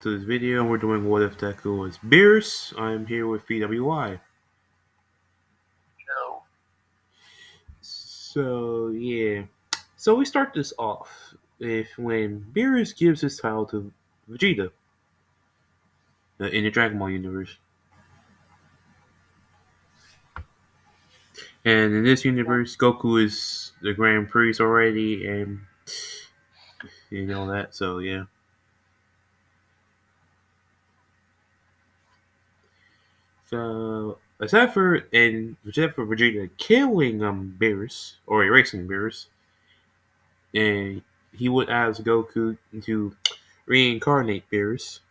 To this video, we're doing What If Deku was Beerus. I'm here with PWI. No. So, yeah. So, we start this off with when Beerus gives his title to Vegeta in the Dragon Ball universe. And in this universe, Goku is the Grand Priest already, and you know that, so yeah. So, except for Vegeta killing Beerus, or erasing Beerus, and he would ask Goku to reincarnate Beerus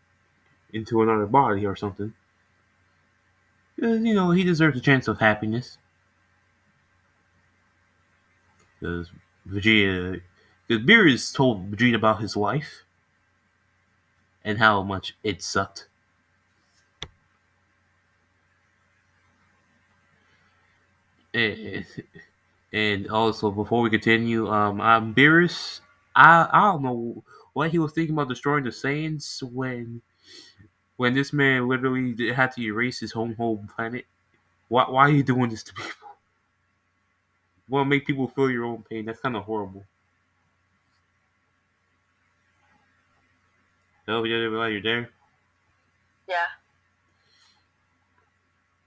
into another body or something. He deserves a chance of happiness. Because Vegeta, because Beerus told Vegeta about his life and how much it sucked. And, and also, before we continue, Beerus, I don't know what he was thinking about destroying the Saiyans when this man literally had to erase his home planet. Why are you doing this to people? You want to make people feel your own pain? That's kind of horrible. No, you're there. Yeah.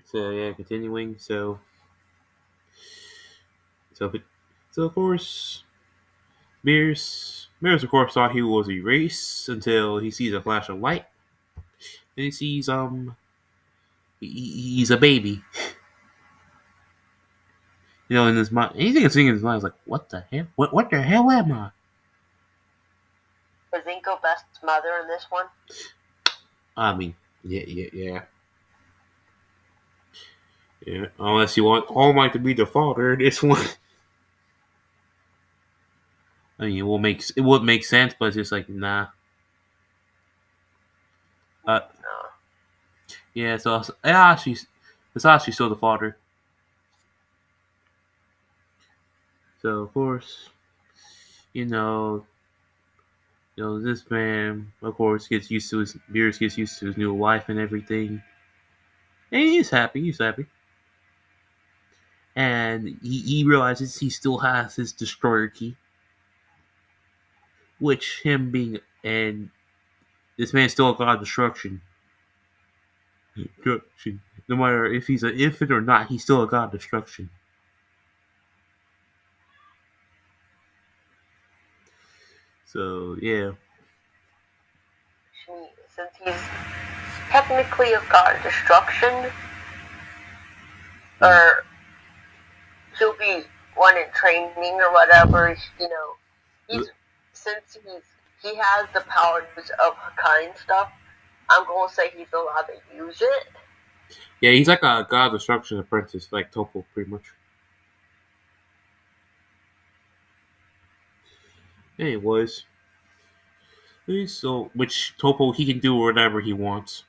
So yeah, continuing. So so of course, Beerus of course thought he was erased until he sees a flash of light. Then he sees he's a baby. In his mind, anything that's thinking in his mind is like, what the hell? What the hell am I? Was Inko best mother in this one? I mean, yeah. Unless you want All Might to be the father, this one. I mean, it would make sense, but it's just like nah. Uh, No. yeah. So yeah, it's actually still the father. So of course, you know, this man, of course, Beerus gets used to his new life and everything. And he's happy, And he realizes he still has his destroyer key. Which him being and this man's still a god of destruction. Destruction. No matter if he's an infant or not, he's still a god of destruction. So yeah. Since he's technically a god of destruction, Mm. or he'll be one in training or whatever, he's since he has the powers of kind stuff, I'm gonna say he's allowed to use it. Yeah, he's like a god of destruction apprentice, like Topo pretty much. Anyways. So which Topo he can do whatever he wants.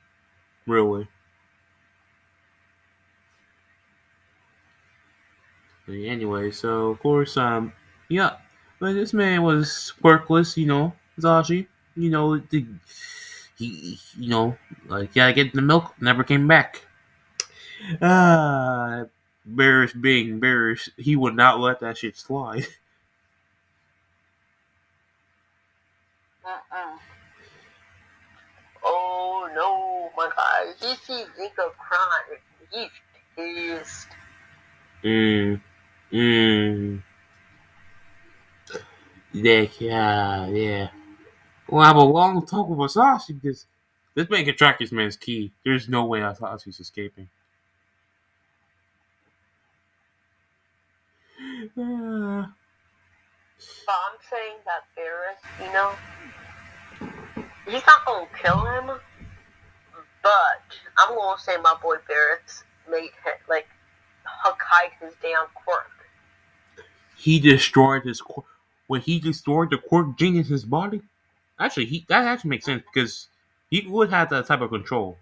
Really. Anyway, so of course, yeah, but this man was workless, Zaji, like gotta get the milk, never came back. Ah, Beerus being Beerus, he would not let that shit slide. Mm-mm. Oh no, my God! He sees Inko crying. He's pissed. Mm, mm, yeah. We'll have a long talk with Asashi because this man can track this man's key. There's no way Asashi's escaping. Ah. But I'm saying that Beerus, he's not gonna kill him, but I'm gonna say my boy Beerus made him, like, hide his damn quirk. He destroyed his when he destroyed the quirk gene in his body. Actually, he that actually makes sense because he would have that type of control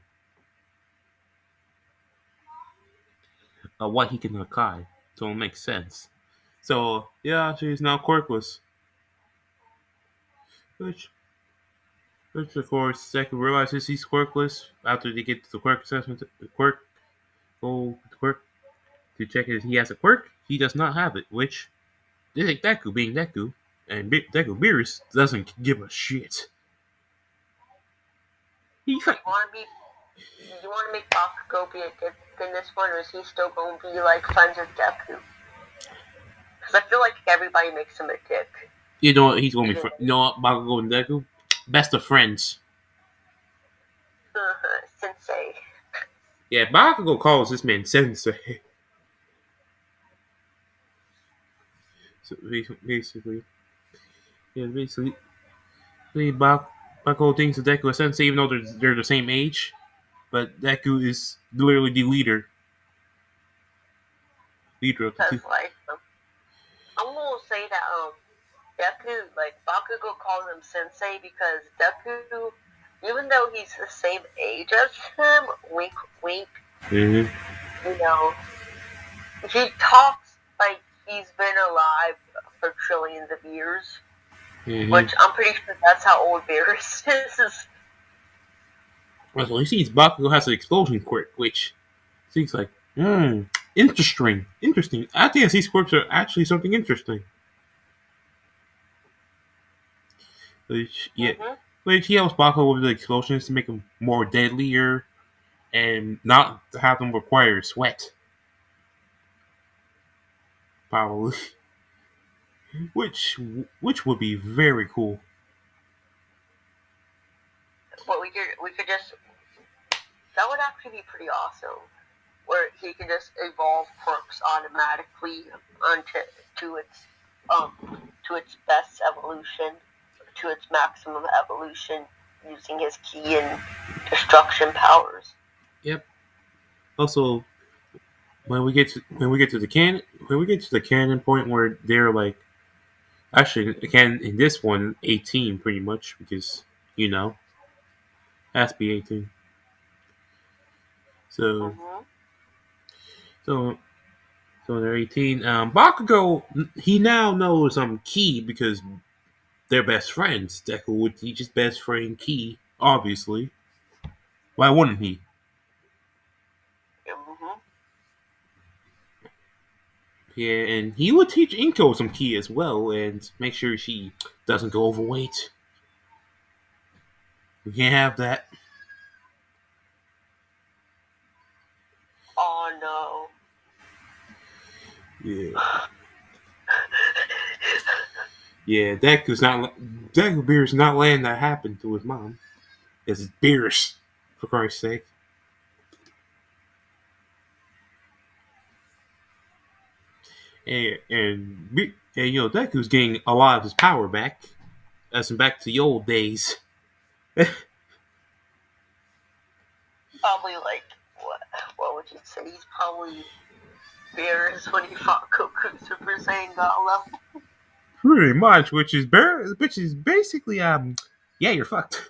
of what he can Hakai, so it makes sense. So yeah, she's now quirkless. Which Which, of course, Deku realizes he's quirkless after they get to the quirk assessment. The quirk, go to quirk to check if he has a quirk. He does not have it, which they think Deku, being Deku, and Deku Beerus doesn't give a shit. He So you want to make Bakugo be a dick in this one, or is he still going to be like friends with Deku? Because I feel like everybody makes him a dick. You know what? He's gonna be. Even You know what? Bakugo and Deku, best of friends. Sensei. Yeah, Bakugo calls this man Sensei. So basically, Bakugo thinks of Deku as Sensei, even though they're the same age. But Deku is literally the leader of the two. Because like I'm gonna say that Deku, like Bakugo calls him Sensei because Deku, even though he's the same age as him, wink wink, Mm-hmm. you know, he talks like he's been alive for trillions of years. Mm-hmm. Which I'm pretty sure that's how old Beerus is. Well, he sees Bakugo has an explosion quirk, which seems like, interesting. Interesting. I think these quirks are actually something interesting. Which, yeah, Mm-hmm. which he helps Bakugo with the explosions to make them more deadlier and not have them require sweat. Probably, which would be very cool. But we could just that would actually be pretty awesome. Where he can just evolve quirks automatically onto to its to its best evolution, to its maximum evolution, using his key and destruction powers. Yep. Also, when we get to the canon point where they're like actually again in this one 18 pretty much because you know has to be 18. So Mm-hmm. so so they're 18. Bakugo he now knows Key because they're best friends. Deku would teach his best friend Key, obviously. Why wouldn't he? Mm-hmm. Yeah, and he would teach Inko some Key as well and make sure she doesn't go overweight. We can't have that. Oh no. Yeah. Yeah, Deku Beerus not letting that happen to his mom. It's Beerus, for Christ's sake. And you know Deku's getting a lot of his power back, as in back to the old days. Probably like what would you say? He's probably Beerus when he fought Goku Super Saiyan God level. Pretty much, which is basically yeah, you're fucked.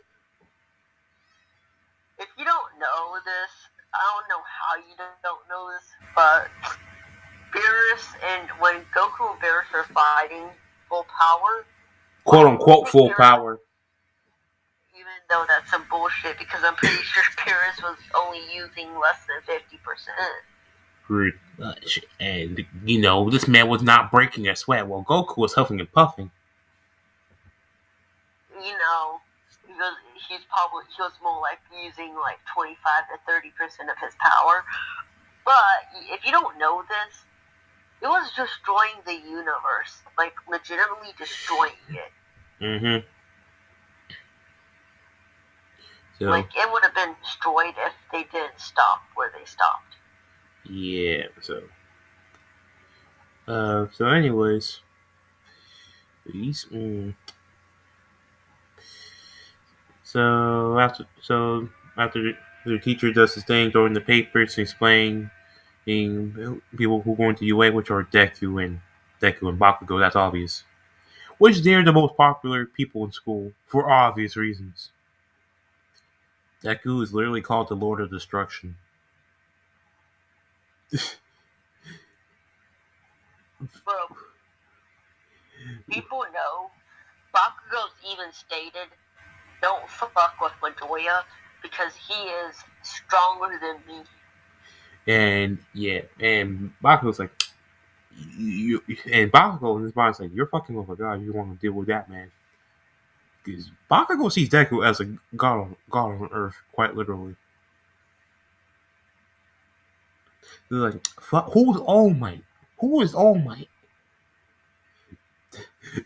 If you don't know this, I don't know how you don't know this, but Beerus and when Goku and Beerus are fighting full power, Quote I unquote think full Beerus, power. even though that's some bullshit, because I'm pretty sure Beerus was only using less than 50%. Pretty much. And you know, this man was not breaking a sweat while Goku was huffing and puffing. You know, because he was more like using like 25 to 30% of his power. But if you don't know this, it was destroying the universe, like legitimately destroying it. Mm-hmm. So Like it would have been destroyed if they didn't stop where they stopped. yeah, so anyways, these so after the teacher does his thing, throwing the papers, explaining people who go into UA, which are Deku and Bakugo. That's obvious. Which they're the most popular people in school for obvious reasons. Deku is literally called the Lord of Destruction. But people know Bakugo's even stated don't fuck with Midoriya because he is stronger than me. And yeah, and Bakugo's like, and Bakugo in his mind's like, you're fucking with a god. You want to deal with that, man? Because Bakugo sees Deku as a god on Earth, quite literally. They're like, who's All Might? Who is All Might?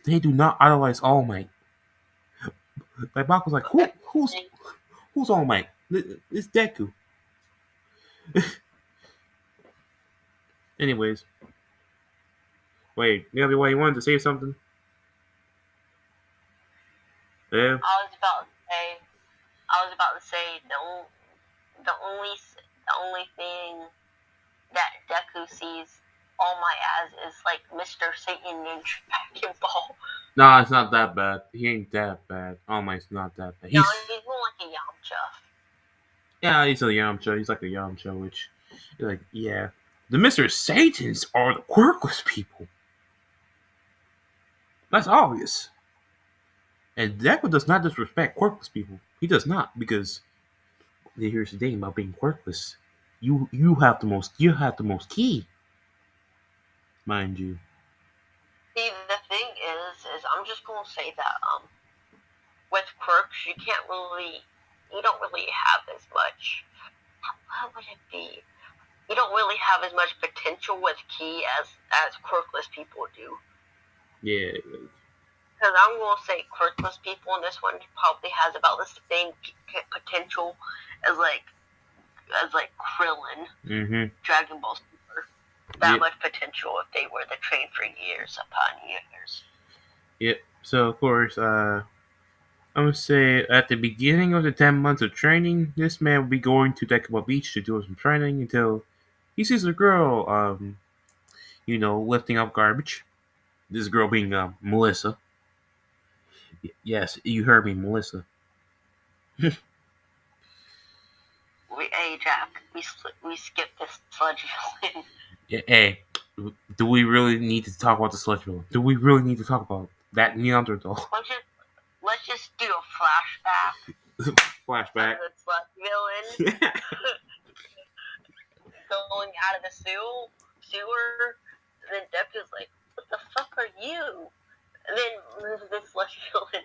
They do not idolize All Might. Like Bakugo's like, who's All Might? It's Deku. Anyways, wait, why you wanted to say something? Yeah. I was about to say, no, the only thing that Deku sees All Might as is like Mr. Satan in Dragon Ball. Nah, it's not that bad. He ain't that bad. All Might's not that bad. No, He's he's more like a Yamcha. Yeah, he's a Yamcha. He's like a Yamcha, which, like, yeah. The Mr. Satans are the quirkless people. That's obvious. And Deku does not disrespect quirkless people. He does not, because here's the thing about being quirkless. You have the most key, mind you. See, the thing is I'm just gonna say that with quirks you don't really have as much. How would it be? You don't really have as much potential with ki as quirkless people do. Yeah. Because I'm gonna say quirkless people in this one probably has about the same potential as like Krillin, Mm-hmm. Dragon Ball Super. That Yep. much potential if they were to train for years upon years. Yep. So of course, I'm gonna say at the beginning of the 10 months of training, this man will be going to Dekama Beach to do some training until he sees a girl, lifting up garbage. This girl being Melissa. Yes, you heard me, Melissa. Hey Jack, we skipped this sludge villain. Yeah, hey, do we really need to talk about the sludge villain? Do we really need to talk about that Neanderthal? Let's just do a flashback of Flashback. the sludge villain going out of the sewer. And then Deku's like, "What the fuck are you?" And then this sludge villain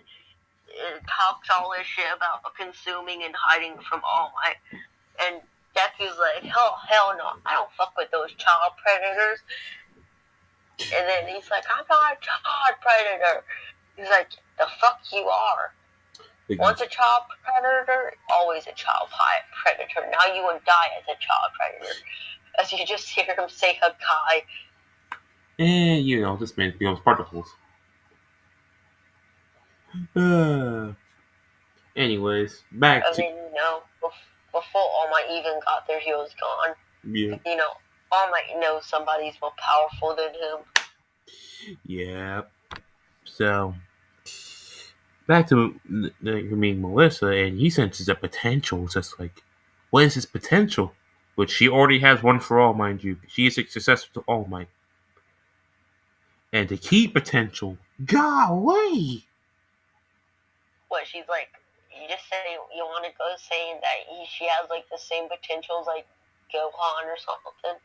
talks all this shit about consuming and hiding from All Might. And Deku's like, hell no, I don't fuck with those child predators. And then he's like, I'm not a child predator. He's like, the fuck you are. Once a child predator, always a child predator. Now you would die as a child predator. As you just hear him say a guy. And this man becomes particles. Anyways, back And to then, before All Might even got there, he was gone. yeah, All Might knows somebody's more powerful than him. yeah. So back to meeting Melissa, and he senses a potential. It's just like, what is his potential? Which she already has one for all, mind you. She is a successor to All Might. And the key potential, golly! What, she's like, you just say you want to go saying that she has like the same potentials like Gohan or something.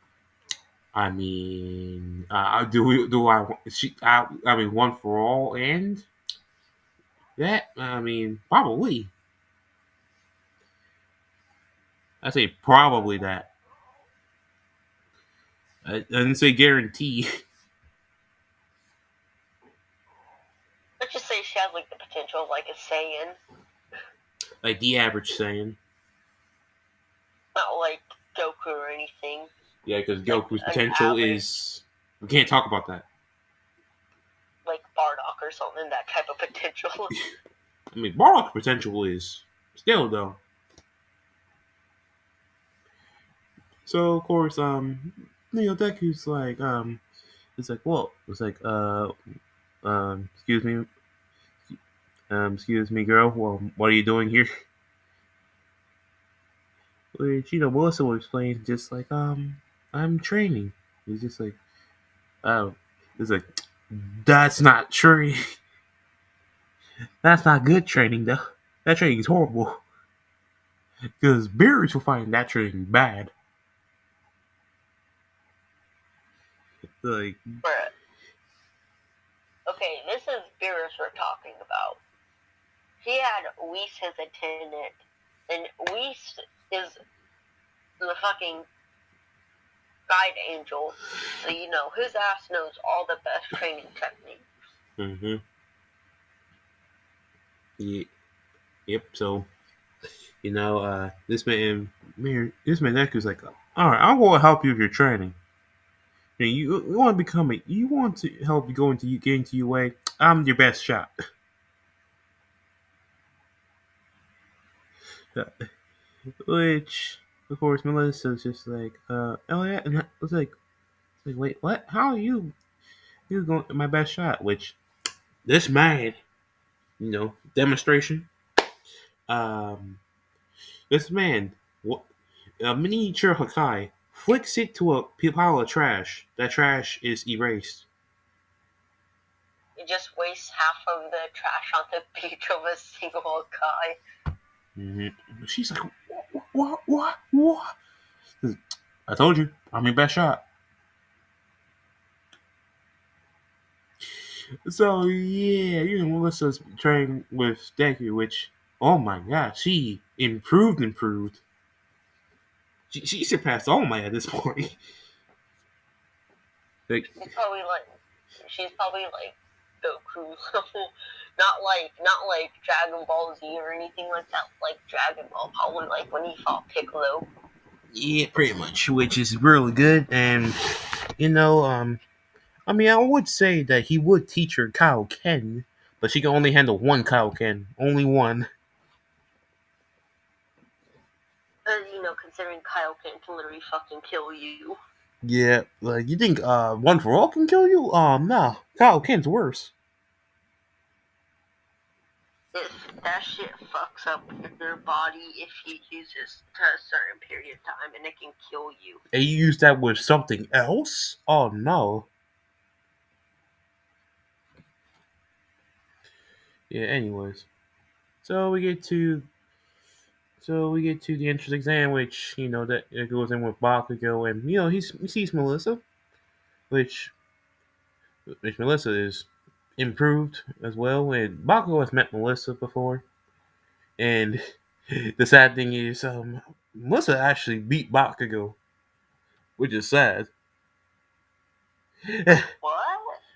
I mean, do I? I mean, one for all, and that. I mean, probably. I say probably that. I didn't say guarantee. Let's just say she has like the potential of like a Saiyan, Like the average saying. not like Goku or anything. Yeah, because Like Goku's an potential average, is. We can't talk about that. like Bardock or something. That type of potential. I mean, Bardock's potential is still though. So of course, Deku's like, it's like, well, it's like, excuse me, girl. Well, what are you doing here? Which Melissa will explain, just like, I'm training. It's just like, oh, it's like, that's not true. That's not good training though. That training is horrible because Beerus will find that training bad. Like, Bruh. Okay, this is Beerus we're talking about. He had Whis his attendant, and Whis is the fucking guide angel, so you know his ass knows all the best training techniques. mm-hmm. Yeah, yep. So this man Deku's like, all right, I will help you with your training. You want to become a, you want to help you go into get into your way. I'm your best shot. Which, of course, Melissa's just like, Elliot, and I was like, wait, what? How are you going my best shot? Which this man, demonstration. Um, this man, what a miniature Hakai flicks it to a pile of trash. That trash is erased. It just wastes half of the trash on the beach of a single guy. She's like, what? I told you, I'm your best shot. So yeah, Melissa's trained with Deku, which oh my god, she improved. She surpassed All Might at this point. Like, She's probably like, she's probably like Goku level, not like Dragon Ball Z or anything like that. Like Dragon Ball, probably like when he fought Piccolo. yeah, pretty much, which is really good. And you know, I mean, I would say that he would teach her Kaioken, but she can only handle one Kaioken, only one. Considering Kyle can literally fucking kill you. Yeah, like you think One for All can kill you? Nah, Kaioken's worse. If that shit fucks up your body if you use this to a certain period of time, and it can kill you. And you use that with something else? Oh no. Yeah. Anyways, so we get to the entrance exam, which that it goes in with Bakugo, and he sees Melissa, which Melissa is improved as well, and Bakugo has met Melissa before, and the sad thing is, Melissa actually beat Bakugo, which is sad. Wait, what?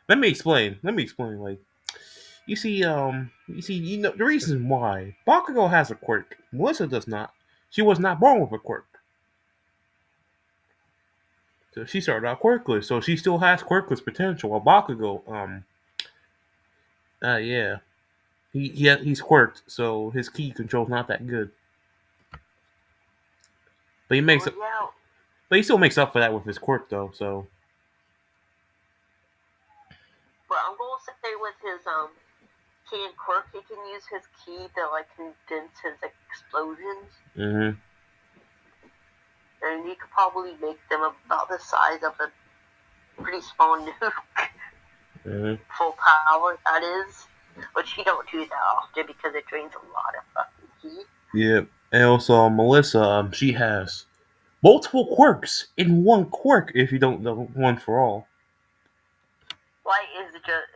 Let me explain. Like the reason why Bakugo has a quirk, Melissa does not. She was not born with a quirk. So she started out quirkless, so she still has quirkless potential. While Bakugo, yeah, he's quirked, so his key control's not that good. But he makes Well, it, yeah, but he still makes up for that with his quirk, though. So, but I'm gonna say with his key and quirk, he can use his key to like condense his explosions, mm-hmm, and he could probably make them about the size of a pretty small nuke. mm-hmm. Full power, that is. Which you don't do that often because it drains a lot of fucking heat. Yeah, and also Melissa, she has multiple quirks in one quirk. If you don't know, One for All, Flight is just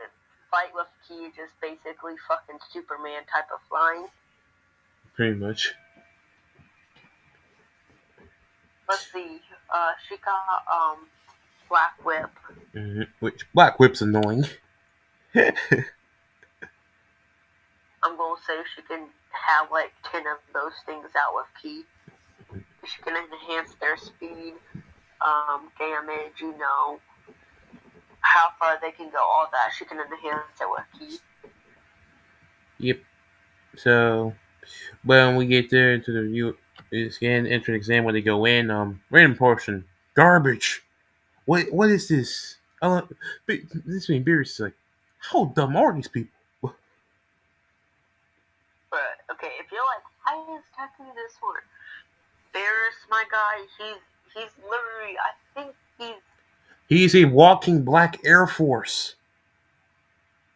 flight with key is just basically fucking Superman type of flying. pretty much. Let's see. She got Black Whip. Mm-hmm. Which Black Whip's annoying. I'm gonna say she can have like 10 of those things out with key. She can enhance their speed, damage, how far they can go, all that. She can enhance it with key. Yep. So when we get there to the scan entrance exam, when they go in, random portion, garbage. What is this? This mean Beerus is like, how dumb are these people? But okay, if you're like, why is Taku this one? Beerus, my guy, he's literally, I think He's a walking black Air Force.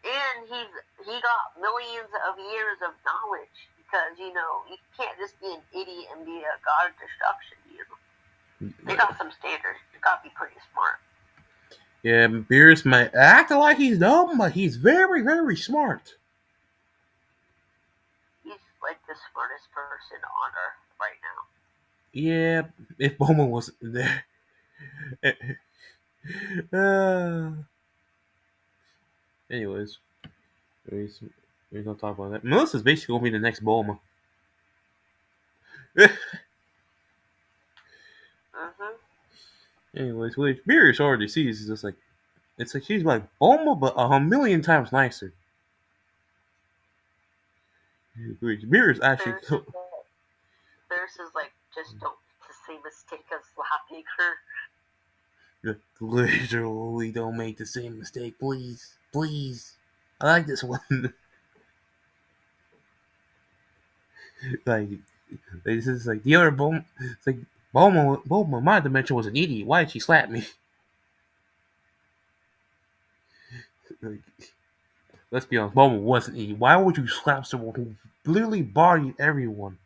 and he got millions of years of knowledge. because you can't just be an idiot and be a god of destruction. They got some standards. You gotta be pretty smart. Yeah, Beerus might act like he's dumb, but he's very, very smart. He's like the smartest person on Earth right now. Yeah, if Boma wasn't there. uh, anyways, we don't talk about that. Melissa's basically gonna be the next Bulma. Mm-hmm. Anyways, which Beerus already sees is just like it's like she's like Bulma, but a million times nicer. Which Beerus actually There's is There's is like just don't make the same mistake of slapping her. literally don't make the same mistake, please, please. I like this one. like this is like the other Bulma. It's like Bulma, my dimension was an idiot. Why did she slap me? Like, let's be honest, Bulma wasn't an idiot. Why would you slap someone who literally bodied everyone?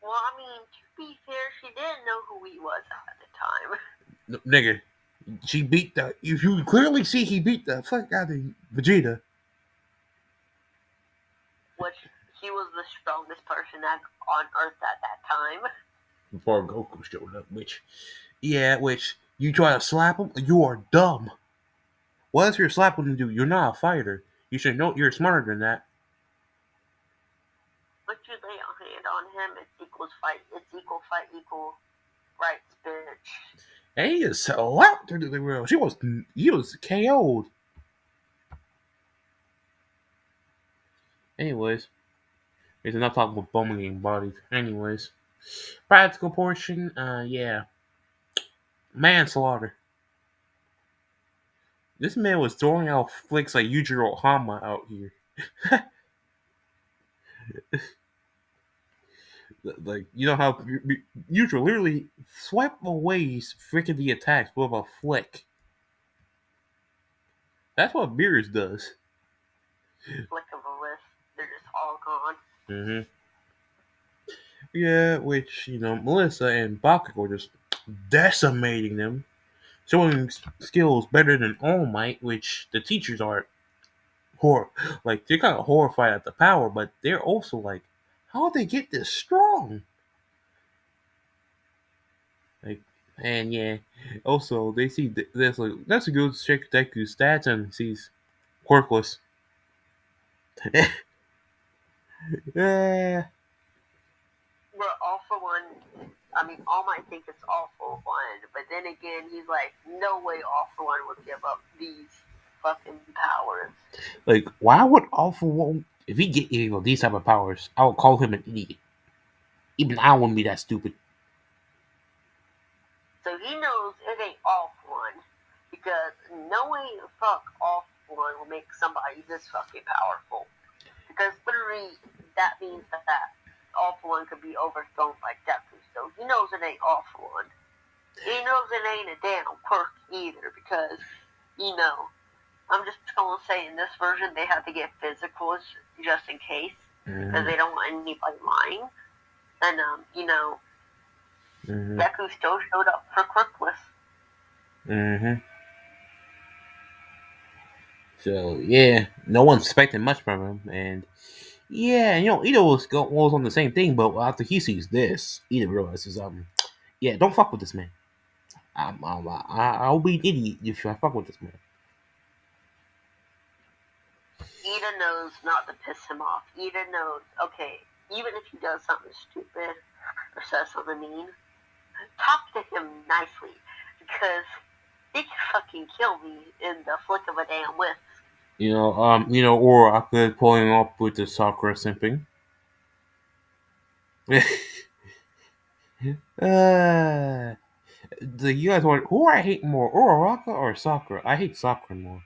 Well, I mean, to be fair, she didn't know who he was at the time. No, nigga, she beat the. You clearly see he beat the fuck out of Vegeta. Which he was the strongest person on Earth at that time. Before Goku showed up, which you try to slap him, you are dumb. What does your slap him to do? You're not a fighter. You should know you're smarter than that. But you lay a hand on him, it's equals fight. It's equal fight, equal rights, bitch. And he just slapped her to the ground. He was KO'd. Anyways, there's enough talk about Bowman getting bodied. Anyways, practical portion, yeah, manslaughter. This man was throwing out flicks like Yujiro Hama out here. Like, you know how Yujiro literally swept away freaking the attacks with a flick. That's what Beerus does. Flick of a wrist, they're just all gone. Hmm. Yeah, which, Melissa and Bakugo were just decimating them, showing skills better than All Might, which the teachers are like they're kind of horrified at the power, but they're also like, how did they get this strong? Like, and yeah, also they see there's like that's a good check Deku's stats and sees quirkless. Yeah, But all for one, I mean, All Might think it's all for one, but then again, he's like, no way all for one would give up these fucking powers. like why would Awful One if he get these type of powers, I would call him an idiot. Even I wouldn't be that stupid. So he knows it ain't all for one, because knowing fuck all for one will make somebody this fucking powerful. Because literally, that means that all for one could be overthrown by Deku. So he knows it ain't all for one. He knows it ain't a damn quirk either, because, I'm just gonna say in this version they have to get physicals just in case, because Mm-hmm. they don't want anybody lying. And Mm-hmm. Deku still showed up for Quirkless. Mm-hmm. So yeah, no one's expecting much from him, and yeah, Ito was on the same thing, but after he sees this, Ito realizes, yeah, don't fuck with this man. I'll be an idiot if I fuck with this man. Ida knows not to piss him off. Ida knows, okay, even if he does something stupid or says something mean, talk to him nicely, because he can fucking kill me in the flick of a damn whisk. Or I could pull him up with the Sakura simping. uh, you guys want who I hate more, Uraraka or Sakura? I hate Sakura more.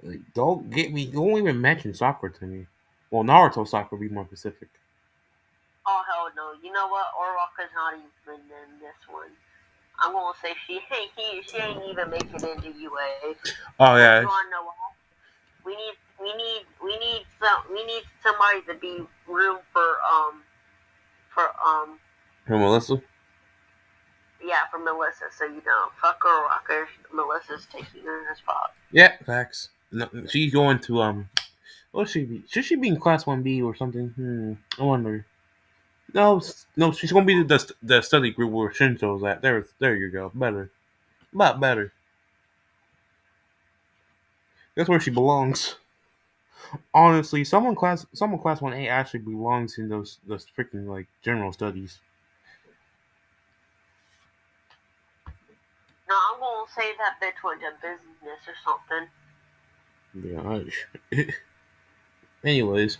Like, don't get me. Don't even mention Sakura to me. Well, Naruto Sakura be more specific. Oh hell no! You know what? Orwaka's not even in this one. I'm gonna say she ain't even make it into UA. Oh But you yeah. wanna know why? we need somebody to be room for Who, Melissa? yeah, for Melissa. So fuck her rocker. Melissa's taking her spot. Yeah, facts. No, she's going to what should she be? Should she be in class 1B or something? I wonder. No, no, she's gonna be the study group where Shinto's at. There you go. Better, a lot better. That's where she belongs. Honestly, someone class 1A actually belongs in those freaking like general studies. No, I'm gonna say that bitch went to business or something. Yeah. Anyways,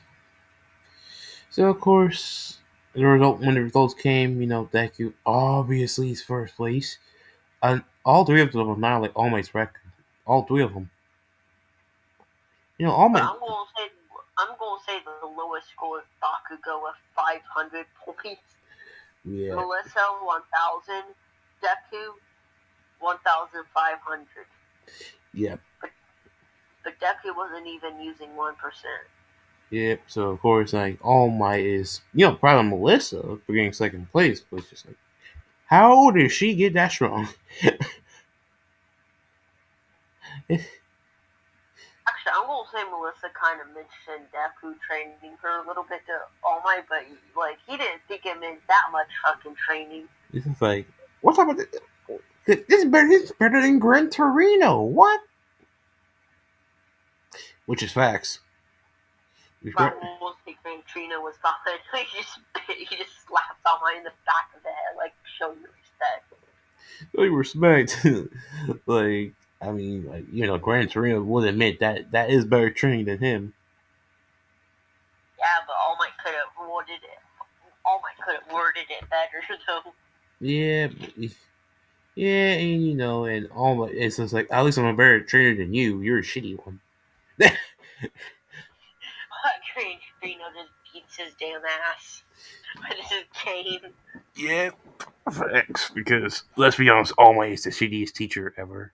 so of course when the results came, Deku obviously is first place, and all three of them are now like All Might's record. All three of them. All But Might. I'm gonna say the lowest score is Bakugo with 500 points. Yeah, Melissa 1,000. Deku 1,500. yeah, But Deku wasn't even using 1%. yeah. So of course, like All Might is proud of Melissa for getting second place, but it's just like, how did she get that strong? Actually, I'm gonna say Melissa kind of mentioned Deku training her a little bit to All Might, but like he didn't think it meant that much fucking training. It's just like, what's up with this? This is better than Gran Torino. What? Which is facts. But we'll say Gran Trina was fine. he just slapped All Might in the back of the head, like show you respect. Really respect. Like, I mean, like, Gran Torino would admit that is better training than him. Yeah, but All Might could have worded it better though. Yeah, yeah, and and all my, it's just like, at least I'm a better trainer than you. You're a shitty one. Gran Trina just beats his damn ass with his cane. Yeah, facts. Because let's be honest, All Might is the shittiest teacher ever.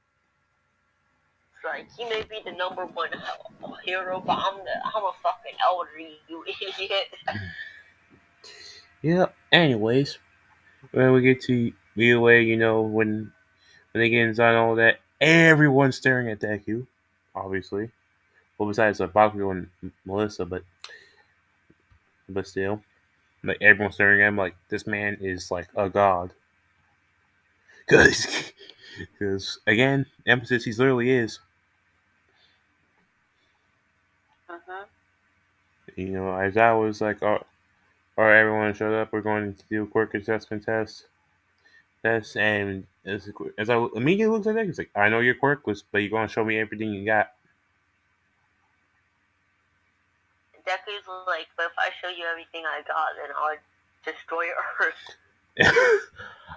It's like he may be the number one hero, but I'm a fucking elder, you idiot. Yeah. Anyways, when we get to BOA, when they get inside all that, everyone's staring at Deku, obviously. Well, besides Bakugo and Melissa, but still, like everyone's staring at him like this man is like a god. Because again, emphasis he literally is. Mhm. As I was like, all right, everyone showed up. We're going to do a quirk assessment test, and as I immediately looked at that, he's like, I know you're quirkless, but you're going to show me everything you got. Deku's like, but if I show you everything I got, then I'll destroy Earth.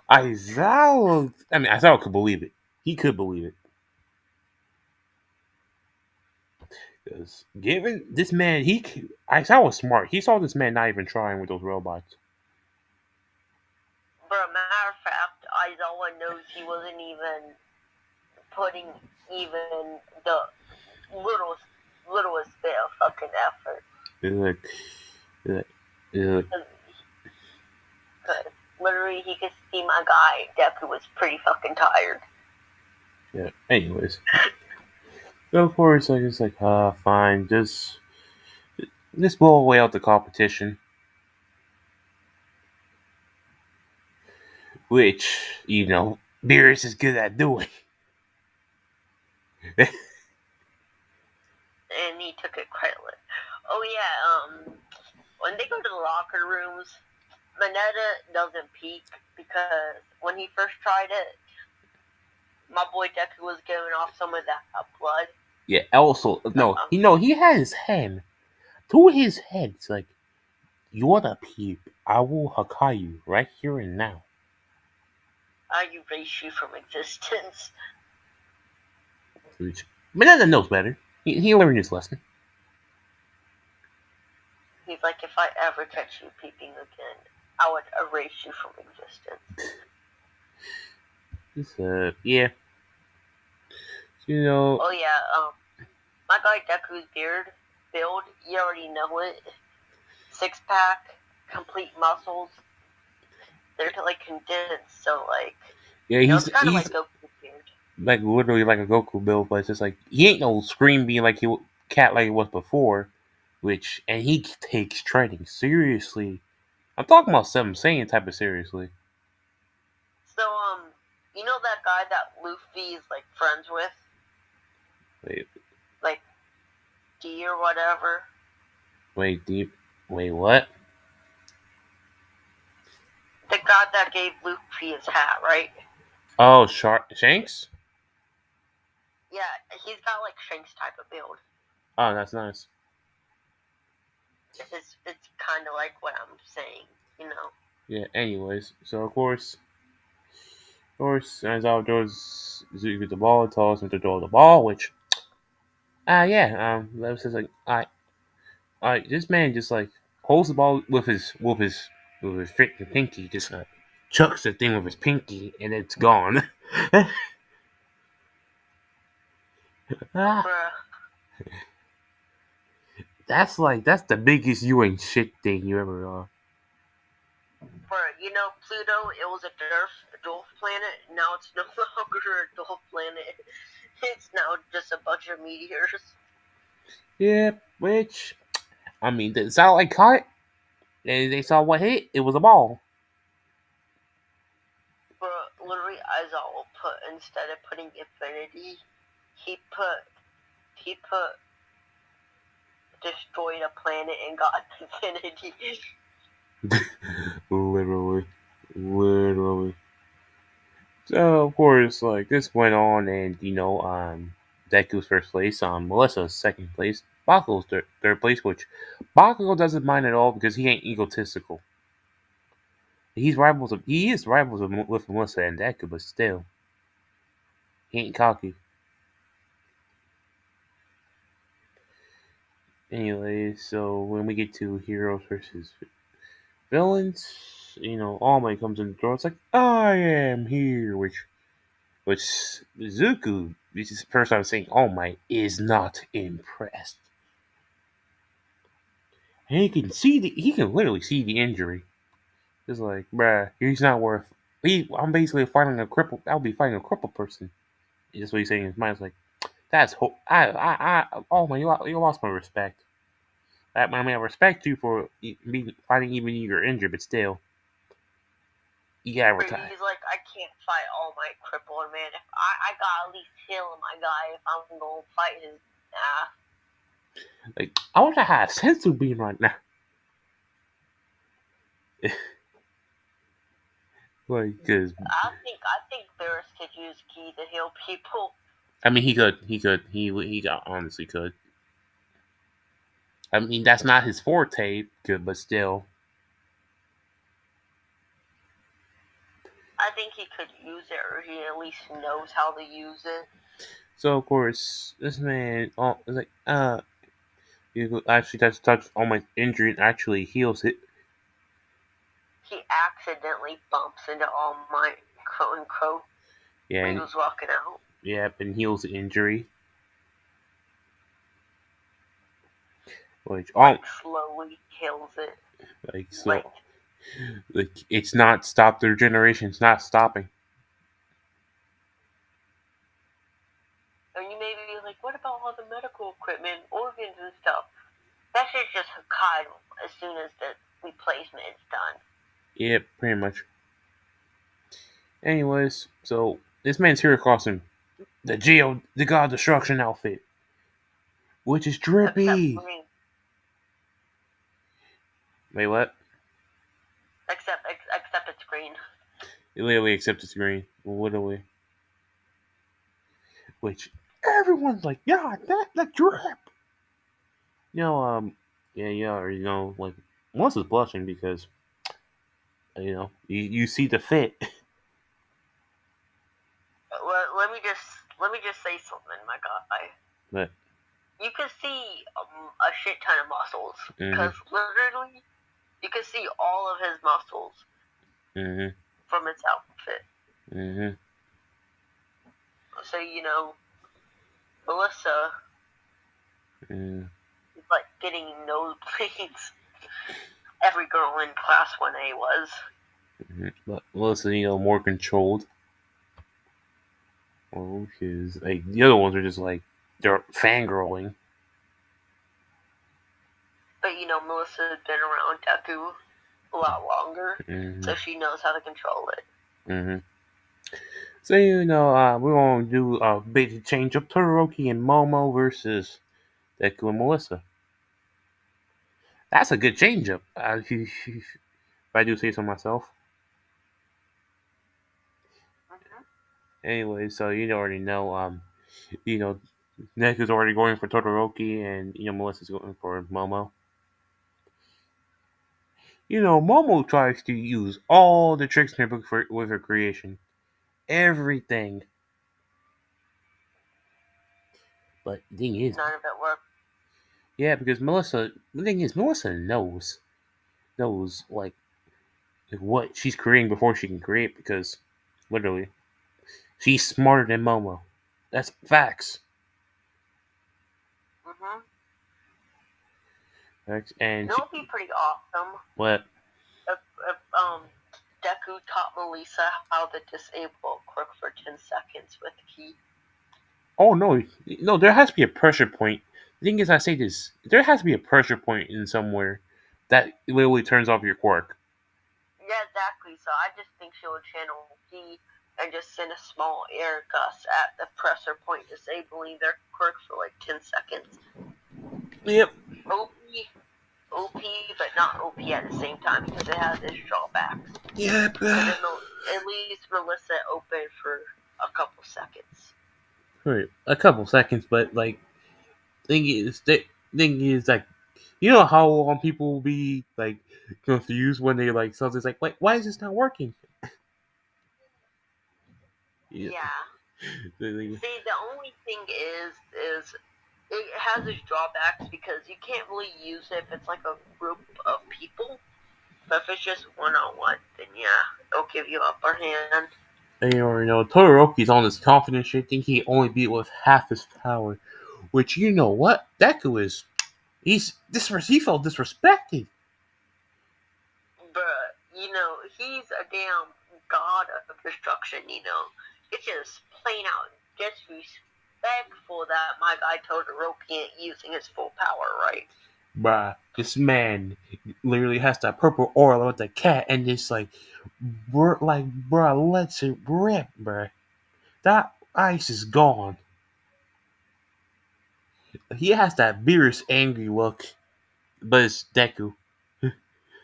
Aizawa could believe it. He could believe it. Because given this man, Aizawa was smart. He saw this man not even trying with those robots. For a matter of fact, Aizawa knows he wasn't even putting even the littlest littlest bit of fucking effort. It's like, it's like, Because literally, he could see my guy Deku was pretty fucking tired. yeah. Anyways, so of course, like it's like, fine, just blow away out the competition, which Beerus is good at doing. And he took it quite lit. Oh yeah, when they go to the locker rooms, Mineta doesn't peek because when he first tried it, my boy Deku was giving off some of that blood. Yeah. Also, no, Um, he had his hand to his head. It's like, you're the peep. I will Hakai you right here and now. I erase you from existence. Which Mineta knows better. He learned his lesson. He's like, if I ever catch you peeping again, I would erase you from existence. Yeah. You know, Oh yeah, My guy Deku's beard build, you already know it. Six pack, complete muscles. They're like condensed, so Yeah, it's kind of he's like Goku's beard. like literally like a Goku build, but it's just like he ain't no Scream being like cat like it was before. Which and he takes training seriously. I'm talking about Seven Saiyan type of seriously. So you know that guy that Luffy is like friends with, Wait, like D or whatever. wait, deep. Wait, what? The god that gave Luffy his hat, right? Oh, Shanks. Yeah, he's got like Shanks type of build. Oh, that's nice. It's kind of like what I'm saying, you know. Yeah. Anyways, so of course, as outdoors, Zuko gets the ball, tells him to throw the ball, which yeah, Lev says like, this man just like holds the ball with his freaking pinky, just chucks the thing with his pinky, and it's gone. Ah, Bruh, that's the biggest you ain't shit thing you ever bruh, Pluto, it was a dwarf planet. Now it's no longer a dwarf planet. It's now just a bunch of meteors. Yeah, which I mean, the satellite caught it, and they saw what hit. It was a ball. But literally, Aizawa put instead of putting infinity, he put destroyed a planet and got infinity. Literally, literally. So of course, like this went on, and Deku's first place, Melissa's second place, Bakugo's third place, which Bakugo doesn't mind at all because he ain't egotistical. He is rivals with Melissa and Deku, but still, he ain't cocky. Anyway, so when we get to heroes versus villains, All Might comes in the door. It's like I am here, which Izuku, this is the first time saying All Might, is not impressed. And he can literally see the injury. It's like, bruh, he's not worth. I'm basically fighting a cripple. I'll be fighting a crippled person. That's what he's saying in his mind. It's like, oh man, you lost my respect. I mean, I respect you for fighting even if you're injured, but still, you gotta retire. He's like, I can't fight all my crippled man. If I gotta at least heal my guy if I'm gonna fight his ass. Like, I wish I had a sensu beam right now. Like, cause I think Beerus could use Ki to heal people. I mean, he got honestly could. I mean, that's not his forte, good, but still. I think he could use it, or he at least knows how to use it. So of course, this man, is like, you actually touch on my injury and actually heals it. He accidentally bumps into All Might, quote unquote, Yeah, when he and was walking out. yeah, and heals the injury. Which Like, slowly kills it. like so, Like, like it's not stopped. The regeneration. It's not stopping. and you may be like, what about all the medical equipment, organs and stuff? That shit's just Hokkaido as soon as the replacement is done. Yeah, pretty much. Anyways, so this man's here costume, the God Destruction outfit, which is Except drippy. green. Wait, what? Except it's green. It literally accepts the screen. Literally. Which everyone's like, yeah, that drip. You know, or like Melissa's blushing because you see the fit. Let me just say something, my guy. But You can see a shit ton of muscles mm-hmm, because literally you can see all of his muscles mm-hmm, from his outfit. mm-hmm. So Melissa. Yeah. He's like getting nosebleeds. Every girl in class 1A was. But Melissa, more controlled. Well, because like the other ones are just like they're fangirling. But Melissa's been around Deku a lot longer, Hmm. so she knows how to control it. Hmm. So we're gonna do a big change up Todoroki and Momo versus Deku and Melissa. That's a good change up. If I do say so myself. Hmm. Anyway, so you already know. You know, Deku's already going for Todoroki, and Melissa's going for Momo. Momo tries to use all the tricks in her book with her creation, everything. But the thing is, None of it worked. yeah, because the thing is, Melissa knows like what she's creating before she can create. Because literally, she's smarter than Momo. That's facts. Hmm. Facts. And It would be pretty awesome what? if Deku taught Melissa how to disable Crook for 10 seconds with Ki. Oh no, no! There has to be a pressure point. The thing is, I say this: there has to be a pressure point in somewhere that literally turns off your quirk. Yeah, exactly. So I just think she would channel Ki and just send a small air gust at the pressure point, disabling their quirk for like 10 seconds. Yep. OP, OP, but not OP at the same time because it has its drawbacks. Yep. Because it leaves Melissa open for a couple seconds. Right, a couple seconds, but like thing is like how people will be like confused when they like something's like, wait, why is this not working? Yeah. Yeah. They- See, the only thing is it has its drawbacks because you can't really use it if it's like a group of people. But if it's just one on one, then yeah, it'll give you upper hand. they already know Todoroki's on this confident shit, think he only beat with half his power. Which you know what? Deku is he felt disrespected. But he's a damn god of destruction. It's just plain out disrespectful that my guy Todoroki ain't using his full power right. Bruh, this man literally has that purple aura with the cat and just like bruh, let's it rip, bruh. That ice is gone. He has that Beerus angry look, but it's Deku.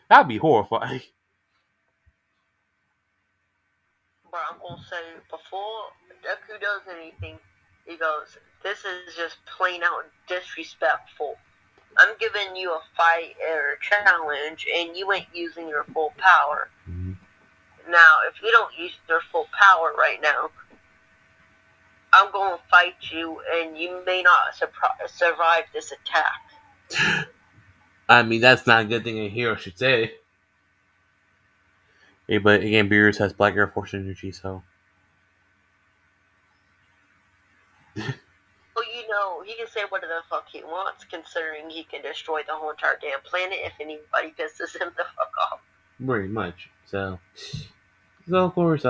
That'd be horrifying. But I'm gonna say before Deku does anything, he goes, "This is just plain out disrespectful. I'm giving you a fight or a challenge, and you ain't using your full power. Now, if you don't use your full power right now, I'm going to fight you, and you may not survive this attack." I mean, that's not a good thing a hero should say. Hey, but again, Beerus has Black Air Force energy, so Well, he can say whatever the fuck he wants, considering he can destroy the whole entire damn planet if anybody pisses him the fuck off. very much. So of course,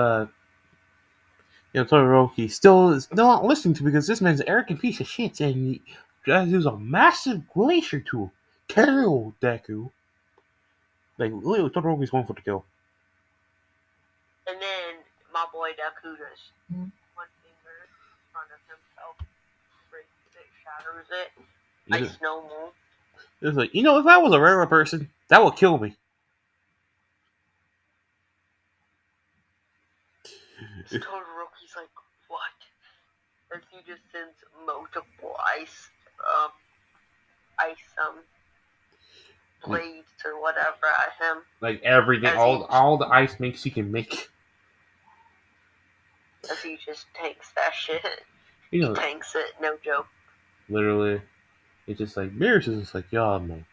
Todoroki still is not listening to because this man's an arrogant piece of shit, and he tries to use a massive glacier to kill Deku. Like literally, Todoroki's going for the kill. And then my boy Deku just one finger in front of himself, breaks it, shatters it. It's Ice no more. like if I was a regular person, that would kill me. Todoroki's like, what? As he just sends multiple um, ice, blades or whatever at him. Like everything, As he all the ice makes he can make. as he just tanks that shit. You He know, tanks it, no joke. literally, it's just like Beerus is just like, yo, man,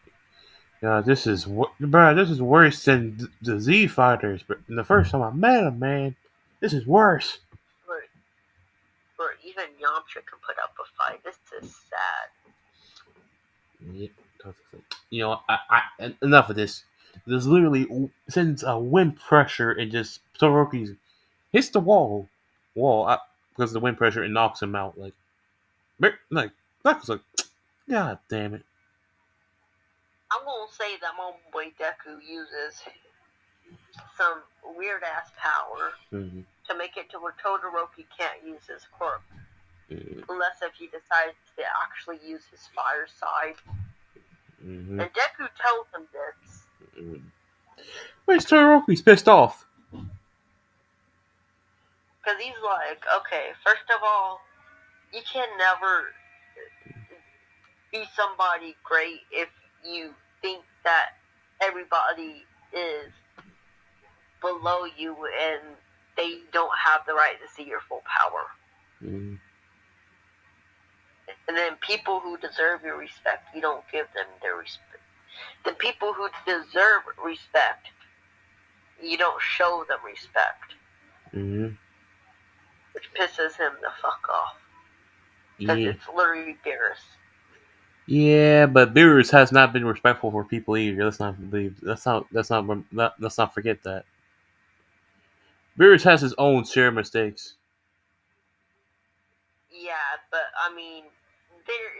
yeah, this is worse than the Z fighters. But the first time I met him, man, this is worse. But even Yamcha can put up a fight. This is sad. Yeah, 'cause it's like, enough of this. There's literally sends a wind pressure and just Todoroki hits the wall because of the wind pressure and knocks him out. Like that was like, God damn it. I'm gonna say that my boy Deku uses some weird ass power Mm-hmm. to make it to where Todoroki can't use his quirk. Mm-hmm. Unless if he decides to actually use his fire side. Mm-hmm. And Deku tells him this. Mm-hmm. Where's Todoroki's pissed off? Because he's like, okay, first of all, you can never be somebody great if you think that everybody is below you and they don't have the right to see your full power. Mm-hmm. And then people who deserve your respect, you don't give them their respect. The people who deserve respect, you don't show them respect, Mm-hmm. which pisses him the fuck off. Because Yeah. it's literally Beerus. Yeah, but Beerus has not been respectful for people either. Let's not believe. Let's not forget that. Beerus has his own share of mistakes. Yeah, but I mean,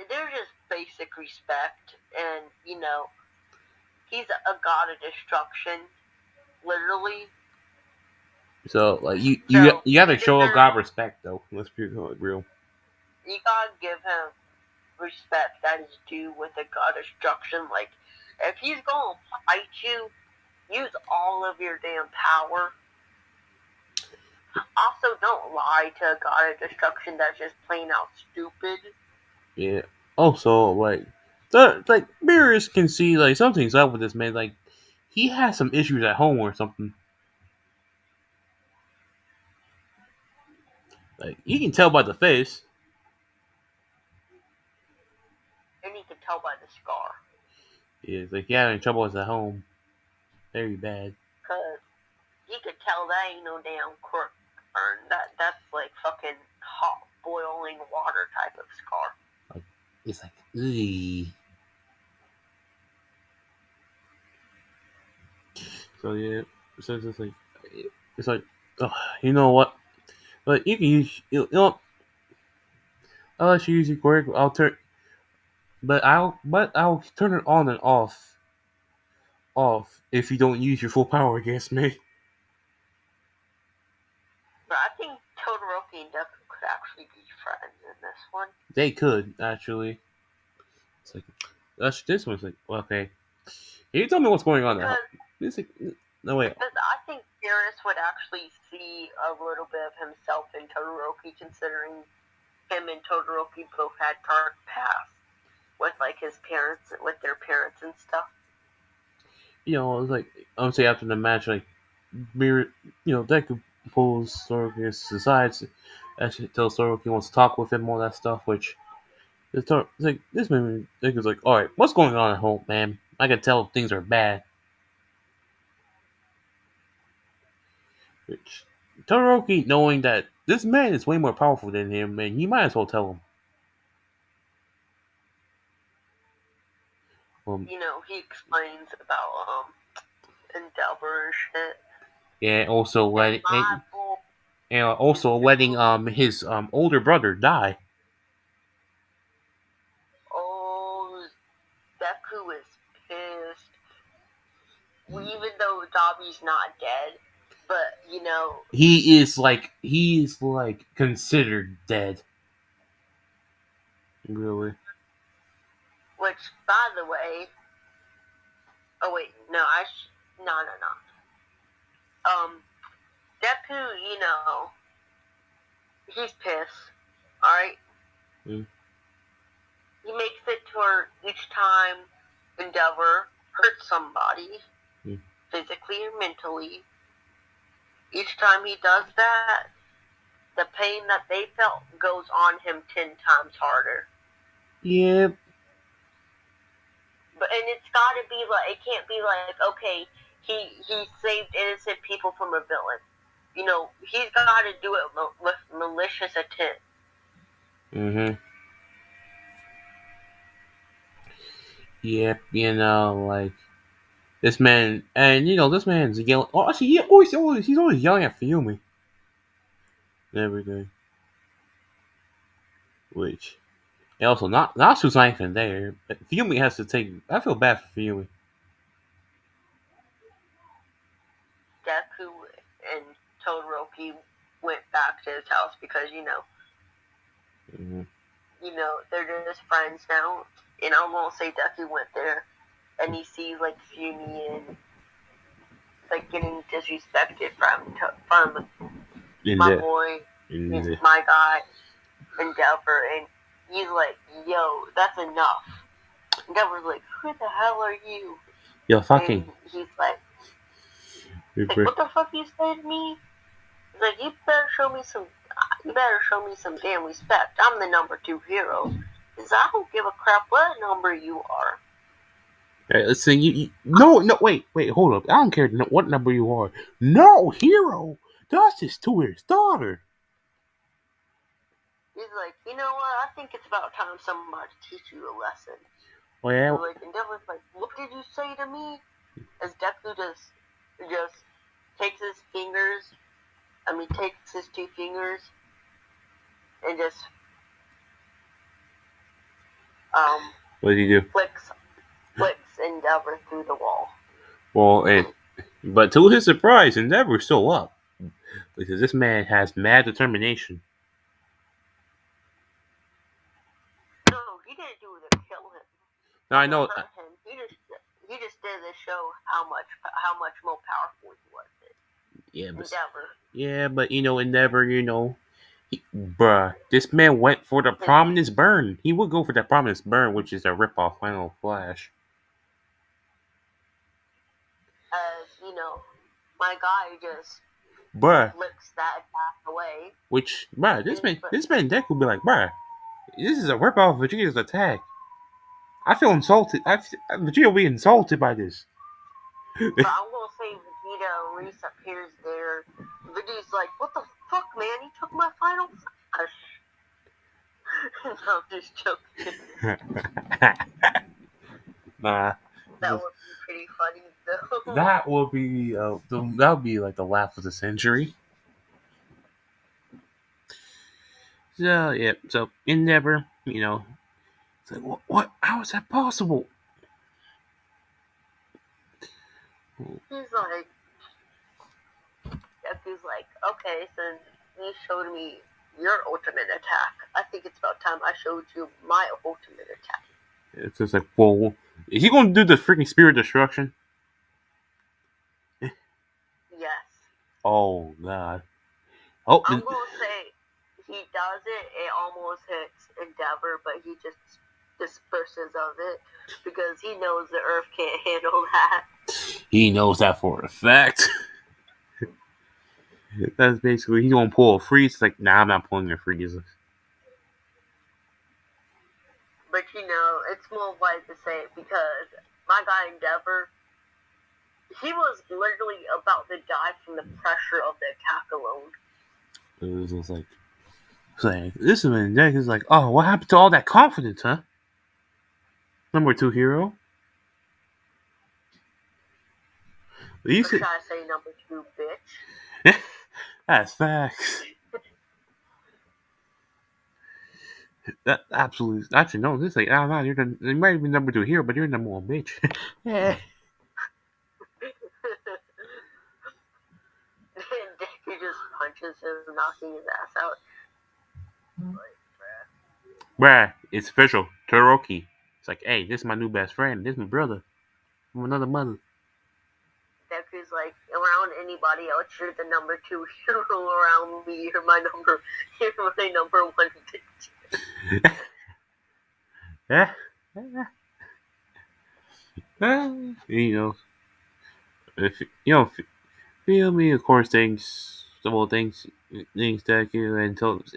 they're just basic respect, and he's a god of destruction, literally. So like So you gotta he show a deserves. god respect though. Let's be real. You gotta give him respect that is due with a god of destruction. Like, if he's gonna fight you, use all of your damn power. Also, don't lie to a god of destruction that's just plain out stupid. Yeah. Also, like Beerus can see like something's up with this man. Like he has some issues at home or something. Like you can tell by the face. And you can tell by the scar. Yeah, like he having trouble at home. Very bad. Because you could tell that ain't no damn quirk burn. That's like fucking hot boiling water type of scar. Like it's like, ugh. So yeah, so it's like, oh, you know what? But you can use, I'll let you use your quirk. I'll turn it on and off if you don't use your full power against me. But I think Todoroki and Deku could actually be friends in this one. They could actually. It's like this one's like, okay. Can you tell me what's going on now? Because This like, no wait. because I think Beerus would actually see a little bit of himself in Todoroki, considering him and Todoroki both had dark pasts with like his parents, with their parents and stuff. It's like I would say after the match, like Mir, Deku pulls Sorokin aside, actually tells Sorokin he wants to talk with him, all that stuff, which it's like this man Deku's like, all right, what's going on at home, man? I can tell things are bad. Which Todoroki, knowing that this man is way more powerful than him, man, he might as well tell him. Um, He explains about Endeavor and shit. and also And letting my boy his older brother die. Oh, Deku is pissed. Even though Dobby's not dead, but He is like considered dead. Really. which by the way, oh wait, no, no, no, no. Deku, he's pissed. All right, Mm, he makes it to her each time Endeavor hurts somebody, mm. physically or mentally. Each time he does that, the pain that they felt goes on him 10 times harder. Yeah, And it's got to be like, it can't be like, okay, he saved innocent people from a villain. He's got to do it with malicious intent. hmm Yep, like this man, and this man's yelling. Oh, actually, he's always yelling at Fiumi and everything. Which, and also Nasu's not even there, but Fiumi has to take. I feel bad for Fiumi. Deku and Todoroki went back to his house because Mm-hmm. they're just friends now. And I won't say Deku went there and he sees like Fumi and like getting disrespected from In my the boy, in the my guy, Endeavor, and he's like, "Yo, that's enough." Endeavor's like, "Who the hell are you?" yo And fucking. he's like, "What the fuck you say to me?" He's like, you better show me some damn respect. I'm the number two hero. Cause I don't give a crap what number you are. Hey, let's see. No, wait, hold up. I don't care what number you are. No, hero. That's his two-year daughter. He's like, you know what? I think it's about time somebody teach you a lesson. Oh yeah, And like, Endeavor's like, what did you say to me? As Deku just takes his fingers. Takes his two fingers and just um what did he do? flicks Endeavor through the wall. Well, but to his surprise, Endeavor's still up because this man has mad determination. No, he didn't do it to kill him Now or I to know. hurt him. He just did to show how much more powerful he was Yeah, than but Endeavor. Endeavor, bruh, this man went for the His prominence burn. He would go for the prominence burn, which is a rip-off Final Flash. as my guy just Bruh, flicks that attack away, bruh, and this man Deck would be like, bruh, this is a rip-off of Vegeta's attack. I feel insulted. Vegeta will be insulted by this. but I'm gonna say Vegeta reappears there. Vegeta's like, "What the fuck, man? He took my final flash." No, I'm just joking. Nah, That would be pretty funny though. that will be that would be like the laugh of the century. So yeah, so Endeavor, it's like what? How is that possible? He's like, Deku's like, "Okay, since you showed me your ultimate attack, I think it's about time I showed you my ultimate attack." It's just like, well, is he going to do the freaking spirit destruction? Yes. Oh god. Oh, I'm gonna say he does it. It almost hits Endeavor, but he just disperses of it because he knows the Earth can't handle that. he knows that for a fact. That's basically he's gonna pull a freeze. It's like, nah, I'm not pulling a freeze. But it's more wise to say it because my guy Endeavor, he was literally about to die from the pressure of the attack alone. It was just like, this man Deck is like, oh, what happened to all that confidence, huh? Number two hero. You Or said should I say number two, bitch? that's facts. That absolutely. Actually, no. This like, oh no, you might be number two hero, but you're number one bitch. Yeah. And Deku just punches him, knocking his ass out. Like, bruh. Bruh, it's official. Toroki. It's like, hey, this is my new best friend. This is my brother from another mother. Deku's like, around anybody else, you're the number two hero. Around me, you're my number one bitch. Yeah. You know, if feel me, of course, things that you and told us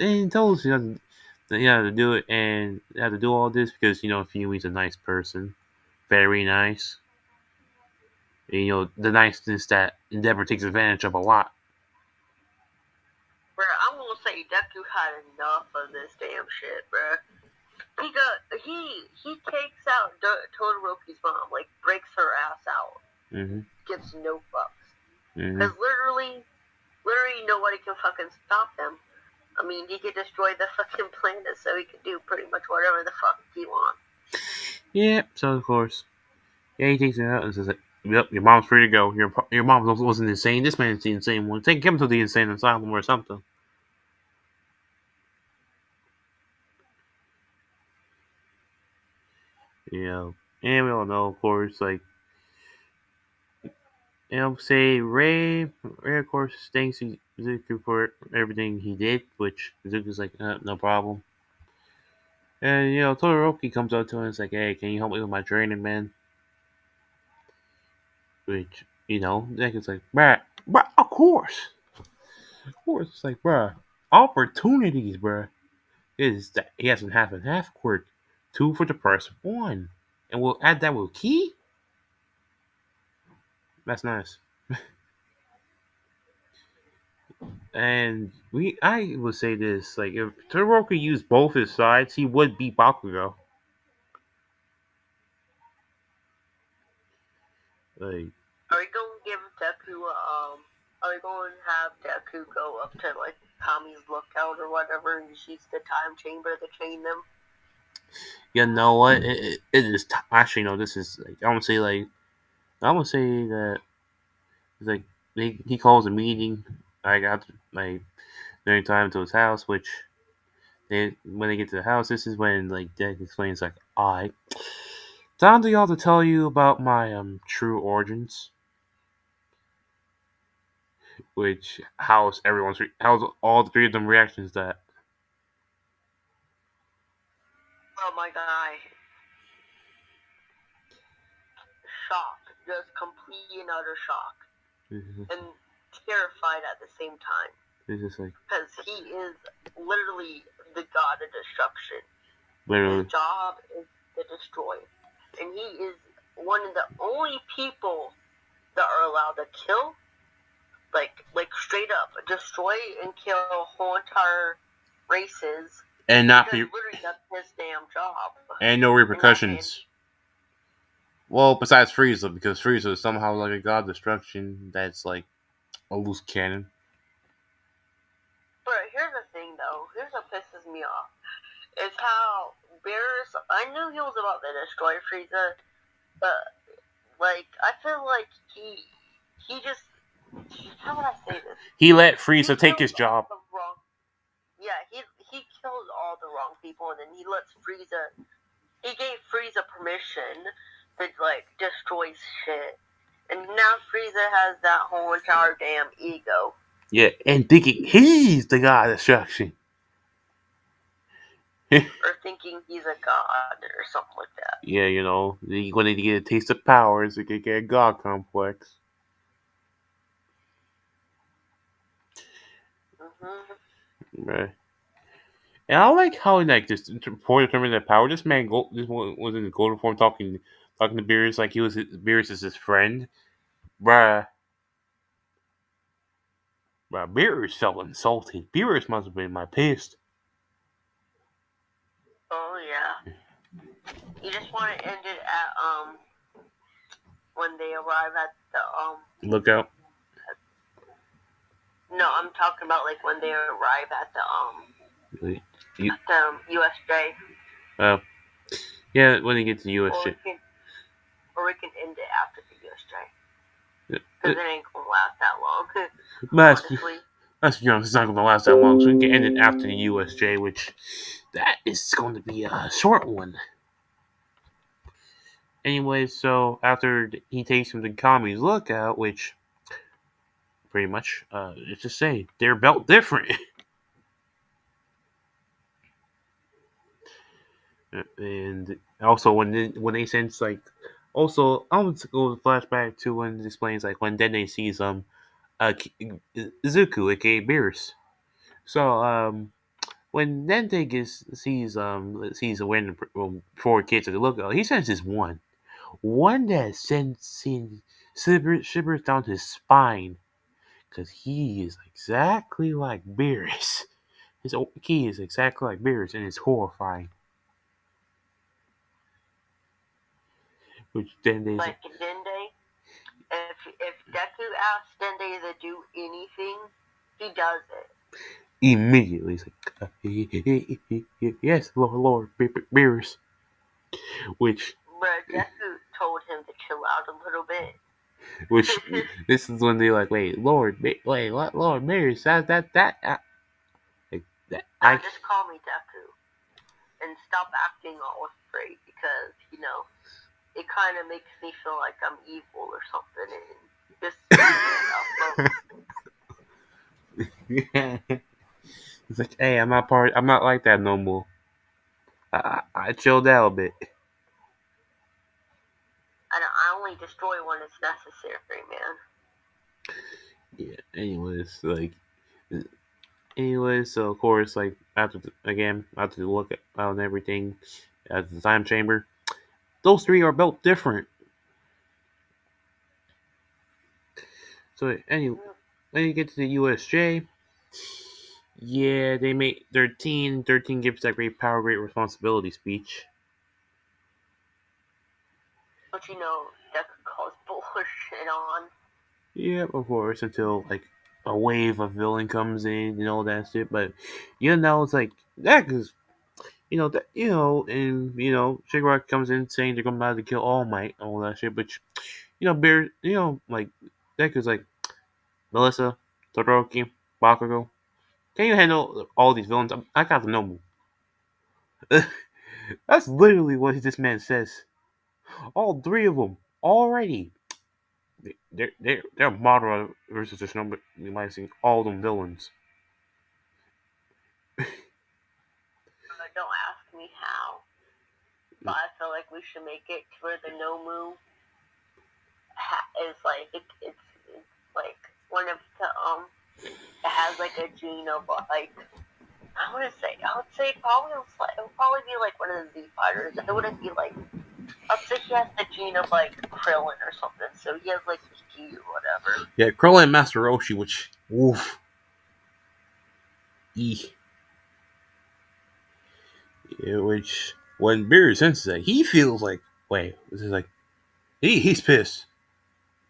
that you have to do it and you have to do all this because Fumi's a nice person, very nice. And, the niceness that Endeavor takes advantage of a lot. Bruh, I'm gonna say Deku had enough of this damn shit, bruh. He takes out Todoroki's mom, like breaks her ass out, Mm-hmm. gives no fucks, Mm-hmm. because literally nobody can fucking stop him. I mean, he could destroy the fucking planet, so he could do pretty much whatever the fuck he wants. Yeah. So of course, yeah, he takes it out and says, like, "Yep, your mom's free to go. Your mom wasn't insane. This man's the insane one. Take him to the insane asylum or something." You know, and we all know, of course, like, say Ray, of course, thanks Izuku for everything he did, which Izuku's like, no problem. And Todoroki comes up to him and is like, "Hey, can you help me with my training, man?" Which Nick is like, bruh, of course. It's like, bruh, opportunities, bruh. Is that he has a half and half quirk, two for the price of one, and we'll add that with key. That's nice. And I would say this, like, if Todoroki used both his sides, he would beat Bakugo. Like, Are we going to give Deku Are we going to have Deku go up to like Kami's lookout or whatever and just use the time chamber to chain them? you know what? It is actually no. This is like I want to say that it's like he calls a meeting. I got like during time to his house, which when they get to the house, this is when like Deck explains like, "I time to y'all to tell you about my true origins," which how's all the three of them reactions to that. Oh my god. Shock. Just complete and utter shock. It's And terrified at the same time. just like Because he is literally the god of destruction. His literally, job is to destroy. And he is one of the only people that are allowed to kill, like straight up destroy and kill whole entire races, and not because be literally that's his damn job. and no And that man, repercussions. Well, besides Frieza, because Frieza is somehow like a god of destruction that's like a loose cannon. but here's the thing though. Here's what pisses me off is how Beerus. I knew he was about to destroy Frieza, but like I feel like he just, how would I say this? He let He Frieza take kills his all job. the wrong. Yeah, he kills all the wrong people, and then he lets Frieza. He gave Frieza permission to like destroy shit, and now Frieza has that whole entire damn ego, Yeah, and thinking he's the god of destruction. or thinking he's a god or something like that. Yeah, when they get a taste of powers, they can get a god complex. Hmm. Right. And I like how like this before determining that power, this man this one was in the golden form talking to Beerus like Beerus is his friend. Bruh, Beerus felt insulted. Beerus must have been my pissed. Oh yeah, you just want to end it at when they arrive at the Look out. no, I'm talking about like when they arrive You, at the USJ, uh, yeah, when they get to the US or we shit. can or we can end it after the USJ, Uh, because it ain't gonna last that long. Let's be, Honestly. let's be honest, it's not going to last that long. So we can end it after the USJ, which that is going to be a short one. Anyway, so after he takes him to Kami's lookout, which pretty much, it's just say they're built different. And also when they sense like, also I want to go flashback to when it explains like when Dende sees Izuku, aka Beerus. So when Dende sees a random four kids at the lookout, he senses one that shivers down his spine because he is exactly like Beerus. His key is exactly like Beerus, and it's horrifying. which Dende's Like Dende, if Deku asks Dende to do anything, he does it. immediately he's like, yes, Lord Beerus, which But Deku told him to chill out a little bit. which this is when they're like, wait, wait, what, Lord Beerus, like, Now just call me Deku and stop acting all afraid because it kind of makes me feel like I'm evil or something. And just it's like, hey, I'm not like that no more. I chilled out a bit. I only destroy when it's necessary, man. Yeah. Anyways, so of course, like after the look at and everything at the time chamber, those three are built different. So anyway, when you get to the USJ, yeah, they made 13. 13 gives that great power, great responsibility speech. But Deku calls bullshit on. Yeah, of course, until like a wave of villain comes in and all that shit. But it's like that because and Shigaraki comes in saying they're going to kill All Might, all that shit. But Bear, like Deku's like Melissa, Todoroki, Bakugo. Can you handle all these villains? I got the Nomu. That's literally what this man says. All three of them already. They're Madara versus this number. You might see all them villains. Don't ask me how. But I feel like we should make it to where the Nomu is like it's like one of the it has like a gene of like I would say probably it would probably be like one of the Z fighters. It wouldn't be like I'd say he has the gene of like Krillin or something. So he has like his G or whatever. Yeah, Krillin and Master Roshi, which oof, e, yeah, which when Beerus senses that, he feels like, wait, this is like he's pissed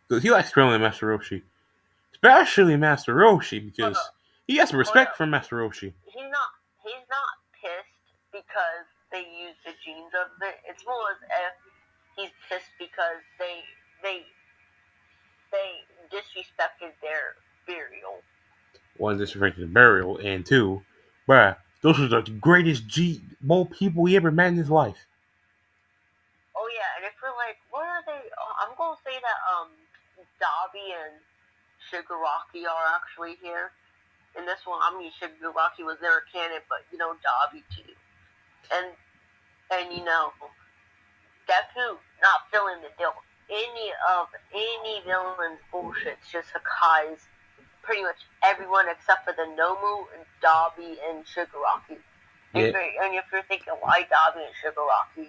because he likes Krillin and Master Roshi, especially Master Roshi Hold because up, he has some hold respect up. for Master Roshi. He's not pissed because they use the genes of it. It's more as if he's pissed because they they disrespected their burial. One, disrespecting the burial, and two, bruh, those are the greatest Mo people he ever met in his life. Oh yeah, and if you're like, what are they? I'm gonna say that Dabi and Shigaraki are actually here in this one. I mean, Shigaraki was their canon, but Dabi too, and Deku not feeling the deal. Any villain's bullshit. It's just Hakai's pretty much everyone except for the Nomu and Dabi and Shigaraki. Yeah, And if you're thinking why Dabi and Shigaraki,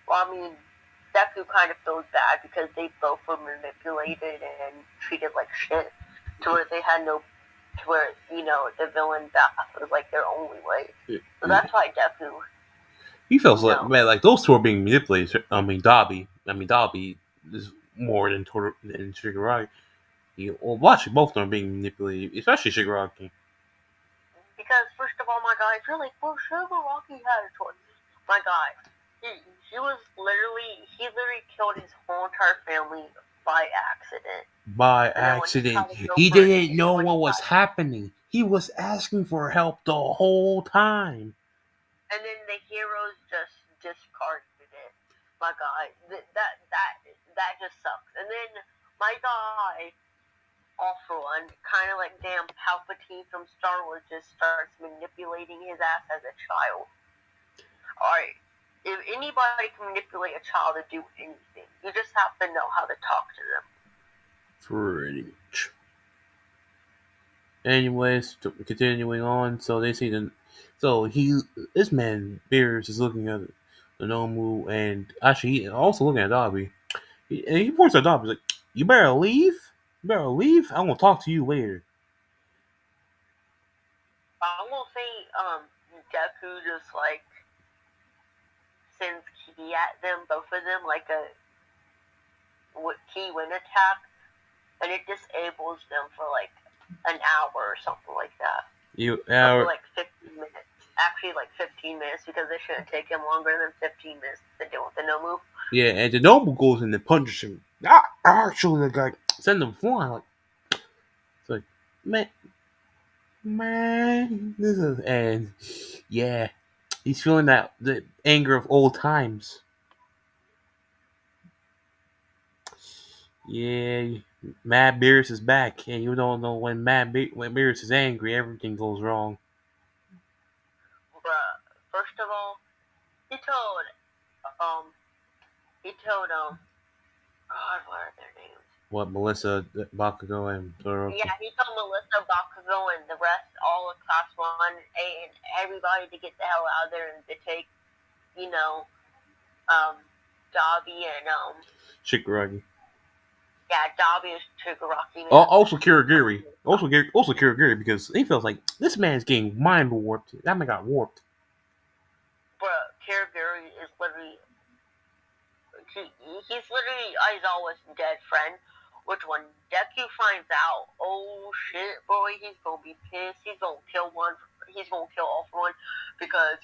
well, I mean, Deku kind of feels bad because they both were manipulated and treated like shit to where they had no, to where the villain path was like their only way. So that's why Deku, he feels you like know, man, like those two are being manipulated. I mean, Dobby is more than Shigaraki. Well, actually, both of them are being manipulated, especially Shigaraki. because first of all, my guy, if you're like, well, Shigaraki had a choice. My guy, he, he literally killed his whole entire family by accident. By And then when he accident, tried to go he for, didn't know when he what was tried, happening. He was asking for help the whole time. and then the heroes just discarded it. My guy, that just sucks. And then my guy, also, and kind of like damn Palpatine from Star Wars just starts manipulating his ass as a child. Alright, if anybody can manipulate a child to do anything, you just have to know how to talk to them. Pretty much. Anyways, continuing on, so they see the, so this man Beers is looking at the Nomu, and actually he also looking at Dobby. And he points at Dobby, he's like, "You better leave. You better leave. I will talk to you later." I will say, Deku just like sends Kitty at them, both of them, like a key wind attack, and it disables them for like an hour or something like that. You Or for like 15 minutes. Actually, like 15 minutes because it shouldn't take him longer than 15 minutes to deal with the no move. yeah, and the noble goes in and punches him. Actually, the guy send him flying. Like, it's like, man, man, this is and yeah, he's feeling that the anger of old times. Yeah, Mad Beerus is back, and you don't know when Beerus is angry, everything goes wrong. Bruh, first of all, he told, um, he told, God, what are their names? What Melissa, Bakugo, and Yeah, Todoroki. he told Melissa, Bakugo, and the rest, all of Class 1A, and everybody to get the hell out of there and to take, you know, um, Dobby and, Shigaraki. yeah, Dobby is Shigaraki, man. Also Kirigiri. Also Kirigiri because he feels like this man's getting mind warped. That man got warped. Bruh, Kirigiri is literally he's literally Aizawa's dead friend. Which when Deku finds out, oh shit, boy, he's gonna be pissed. He's gonna kill one. He's gonna kill all for one because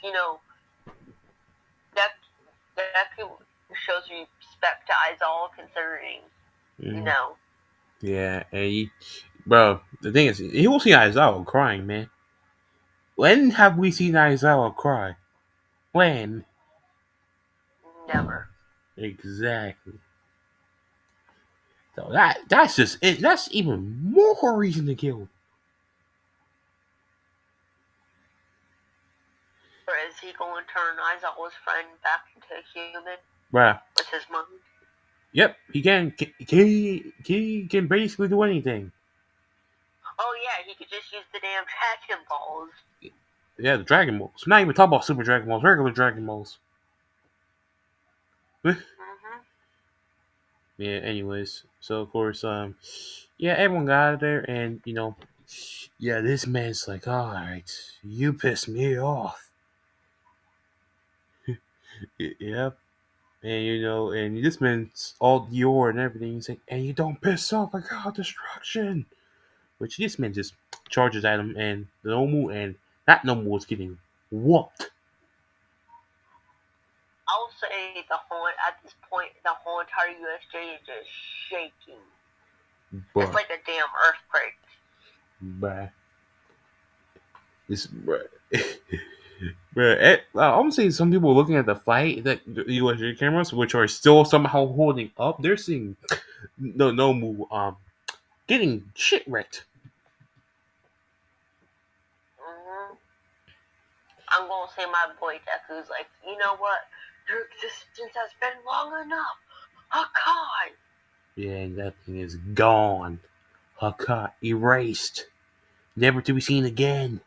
Deku shows respect to Aizawa considering you Mm, know. yeah, and bro, the thing is, he will see Aizawa crying, man. When have we seen Aizawa cry? When? Never. Exactly. So that's just it. That's even more reason to kill him, Or is he going to turn Aizawa's friend back into a human bruh. with his mind? Yep, he can basically do anything. Oh yeah, he could just use the damn Dragon Balls. Yeah, the Dragon Balls. Not even talking about Super Dragon Balls, regular Dragon Balls. Mm-hmm. Yeah. Anyways, so of course, yeah, everyone got out of there, and yeah, this man's like, all right, you pissed me off. Yep. And and this man's all Dior and everything. He's like, and you don't piss off, I got destruction. Which this man just charges at him, and the Nomu and that Nomu is getting whooped. I'll say at this point the whole entire USJ is just shaking. It's Bruh, like a damn earthquake. bruh, this bruh. I'm seeing some people looking at the fight that the USJ cameras, which are still somehow holding up. They're seeing the Nomu getting shit wrecked. Hmm. I'm gonna say my boy Deku's like, you know what? Your existence has been long enough. Hakai. Yeah, and that thing is gone. Haka erased, never to be seen again.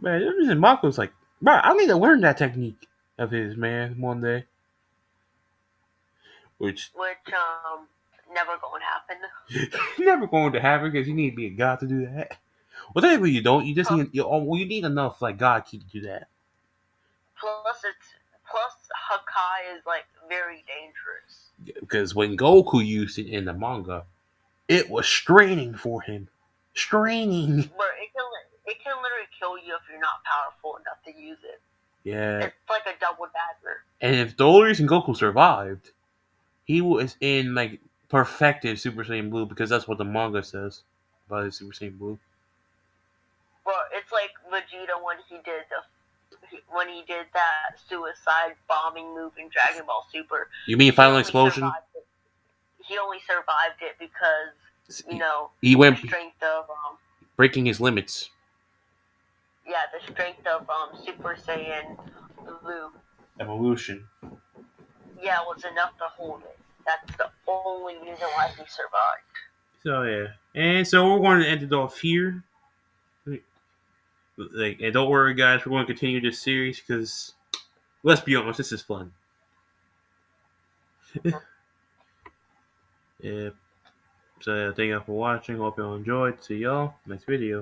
Man, the reason Mako's like, bro, I need to learn that technique of his, man, one day. Which Which never gonna happen. never going to happen because you need to be a god to do that. Well, technically you don't. You just Plus, you need enough like god key to do that. plus Hakai is like very dangerous. Because when Goku used it in the manga, it was straining for him. Straining. But it can literally kill you if you're not powerful enough to use it. Yeah. It's like a double dagger. And if the only reason Goku survived, he was in like perfected Super Saiyan Blue because that's what the manga says about his Super Saiyan Blue. Well, it's like Vegeta when he did that suicide bombing move in Dragon Ball Super. You mean He Final only Explosion? survived it. He only survived it because He, he the went strength of breaking his limits. Super Saiyan Blue, Evolution. was enough to hold it. That's the only reason why he survived. So yeah, and so we're going to end it off here. Like, and don't worry, guys, we're going to continue this series because let's be honest, this is fun. Yeah. So thank y'all for watching. Hope y'all enjoyed. See y'all next video.